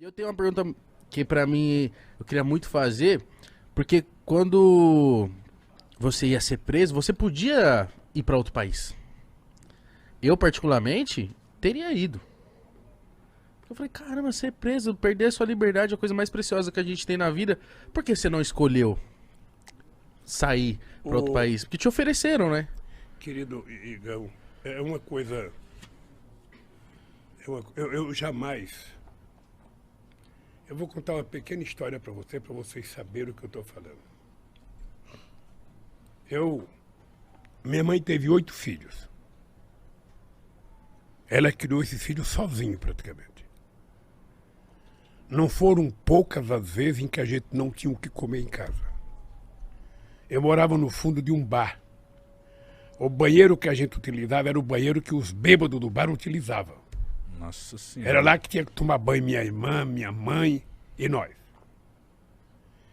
E eu tenho uma pergunta que pra mim eu queria muito fazer, porque quando você ia ser preso, você podia ir pra outro país. Eu, particularmente, teria ido. Eu falei, caramba, ser preso, perder a sua liberdade é a coisa mais preciosa que a gente tem na vida. Por que você não escolheu sair pra outro O país? Porque te ofereceram, né? querido Igão, é uma coisa. Eu jamais. Eu vou contar uma pequena história para vocês saberem o que eu estou falando. Minha mãe teve 8 filhos. Ela criou esses filhos sozinha, praticamente. Não foram poucas as vezes em que a gente não tinha o que comer em casa. Eu morava no fundo de um bar. O banheiro que a gente utilizava era o banheiro que os bêbados do bar utilizavam. Nossa senhora. Era lá que tinha que tomar banho minha irmã, minha mãe e nós.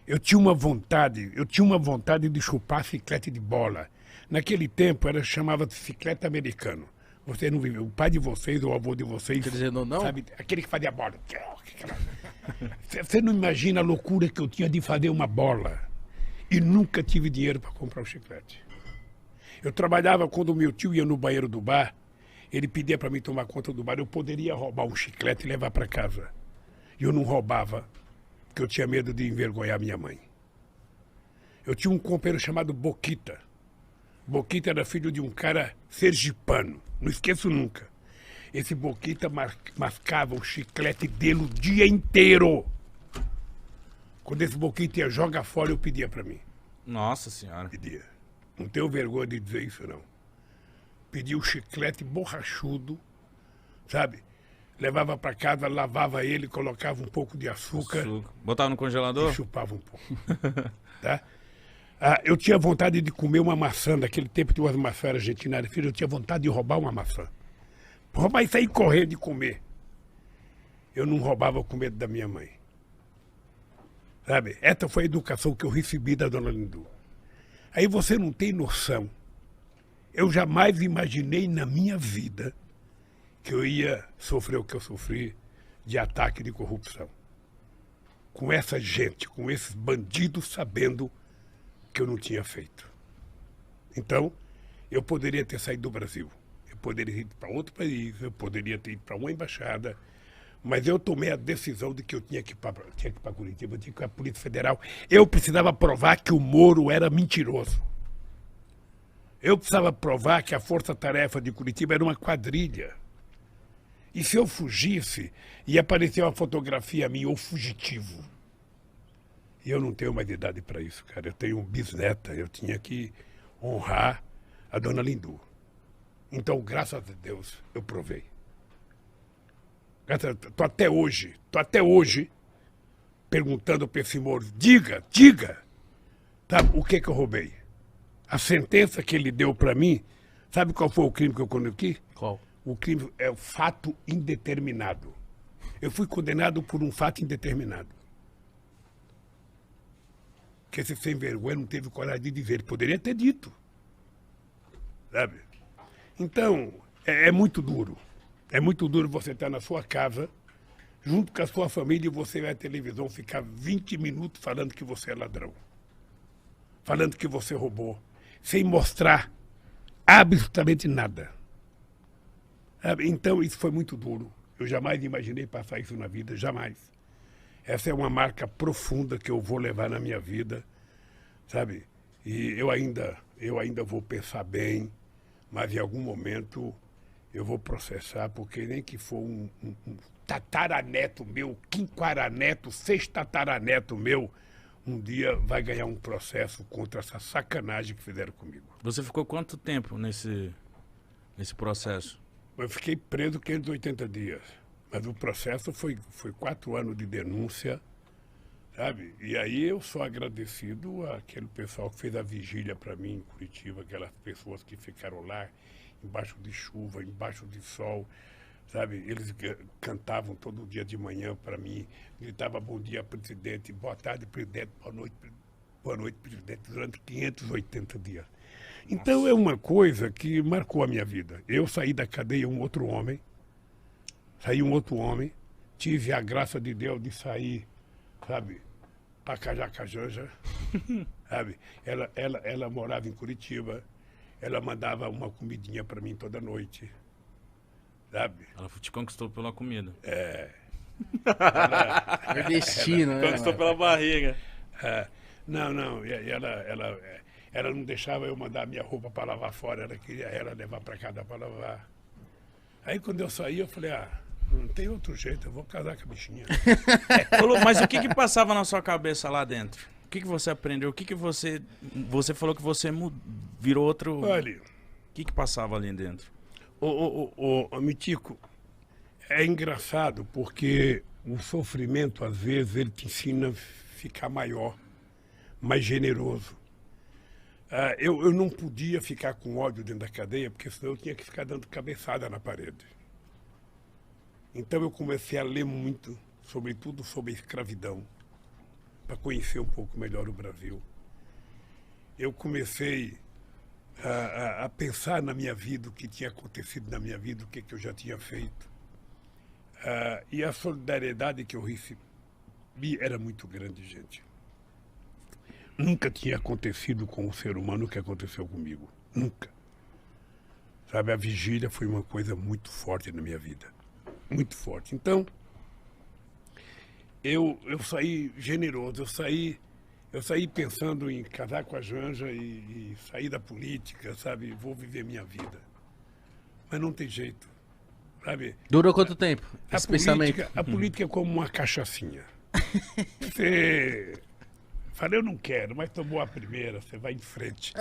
Eu tinha uma vontade de chupar chiclete de bola. Naquele tempo era chamava de chiclete americano. Você não viveu, o pai de vocês, ou o avô de vocês, Quer dizer, não? sabe, aquele que fazia bola. Você não imagina a loucura que eu tinha de fazer uma bola. E nunca tive dinheiro para comprar o chiclete. Eu trabalhava quando o meu tio ia no banheiro do bar, ele pedia para mim tomar conta do bar, eu poderia roubar um chiclete e levar para casa. E eu não roubava, porque eu tinha medo de envergonhar minha mãe. Eu tinha um companheiro chamado Boquita. Boquita era filho de um cara sergipano, não esqueço nunca. Esse Boquita mascava o chiclete dele o dia inteiro. Quando esse Boquita ia jogar fora, eu pedia para mim. Nossa senhora. Pedia. Não tenho vergonha de dizer isso, não. Pedia o chiclete borrachudo, sabe? Levava para casa, lavava ele, colocava um pouco de açúcar. Botava no congelador? E chupava um pouco. Tá? Eu tinha vontade de comer uma maçã. Naquele tempo tinha umas maçãs argentinas. Filho, eu tinha vontade de roubar uma maçã. Roubar e sair correndo de comer. Eu não roubava com medo da minha mãe. Sabe? Essa foi a educação que eu recebi da dona Lindu. Aí você não tem noção. Eu jamais imaginei na minha vida que eu ia sofrer o que eu sofri de ataque de corrupção. Com essa gente, com esses bandidos sabendo que eu não tinha feito. Então, eu poderia ter saído do Brasil. Eu poderia ir para outro país, eu poderia ter ido para uma embaixada, mas eu tomei a decisão de que eu tinha que ir para Curitiba, eu tinha que ir para a Polícia Federal. Eu precisava provar que o Moro era mentiroso. Eu precisava provar que a Força-Tarefa de Curitiba era uma quadrilha. E se eu fugisse, ia aparecer uma fotografia minha, ou fugitivo. E eu não tenho mais idade para isso, cara. Eu tenho um bisneta, eu tinha que honrar a dona Lindu. Então, graças a Deus, eu provei. Tô até hoje, perguntando para esse Moro, diga, tá, o que eu roubei? A sentença que ele deu para mim, sabe qual foi o crime que eu cometi? Qual? O crime é o fato indeterminado. Eu fui condenado por um fato indeterminado. Que esse sem vergonha não teve coragem de dizer. Ele poderia ter dito. Sabe? Então, é muito duro. É muito duro você estar na sua casa, junto com a sua família, e você vai à televisão ficar 20 minutos falando que você é ladrão. Falando que você roubou. Sem mostrar absolutamente nada. Sabe? Então, isso foi muito duro. Eu jamais imaginei passar isso na vida, jamais. Essa é uma marca profunda que eu vou levar na minha vida, sabe? E eu ainda vou pensar bem, mas em algum momento eu vou processar, porque nem que for um tataraneto meu, quinquaraneto, sextataraneto meu, um dia vai ganhar um processo contra essa sacanagem que fizeram comigo. Você ficou quanto tempo nesse processo? Eu fiquei preso 580 dias. Mas o processo foi 4 anos de denúncia, sabe? E aí eu sou agradecido àquele pessoal que fez a vigília para mim em Curitiba, aquelas pessoas que ficaram lá, embaixo de chuva, embaixo de sol, sabe? Eles cantavam todo dia de manhã para mim, gritavam bom dia, presidente, boa tarde, presidente, boa noite, presidente, durante 580 dias. Então é uma coisa que marcou a minha vida. Eu saí da cadeia um outro homem, tive a graça de Deus de sair, sabe, para Cajacajanja, sabe? Ela morava em Curitiba, ela mandava uma comidinha para mim toda noite, sabe? Ela te conquistou pela comida. Nordestino, né? Conquistou mano? pela barriga. Não, ela não deixava eu mandar minha roupa para lavar fora, ela queria ela levar para casa para lavar. Aí quando eu saí, eu falei, não tem outro jeito, eu vou casar com a bichinha. Mas o que passava na sua cabeça lá dentro? O que você aprendeu? O que você falou que você virou outro... Olha... O que passava ali dentro? Ô, Mitico, é engraçado porque o sofrimento, às vezes, ele te ensina a ficar maior, mais generoso. Eu não podia ficar com ódio dentro da cadeia, porque senão eu tinha que ficar dando cabeçada na parede. Então eu comecei a ler muito, sobretudo sobre a escravidão, para conhecer um pouco melhor o Brasil. Eu comecei a pensar na minha vida, o que tinha acontecido na minha vida, o que eu já tinha feito. E a solidariedade que eu recebi era muito grande, gente. Nunca tinha acontecido com um ser humano o que aconteceu comigo. Nunca. Sabe, a vigília foi uma coisa muito forte na minha vida. Muito forte. Então, eu saí generoso, eu saí pensando em casar com a Janja e sair da política, sabe? Vou viver minha vida. Mas não tem jeito, sabe? Durou quanto tempo esse pensamento? A política é como uma cachaçinha. Você... Falei, eu não quero, mas tomou a primeira, você vai em frente.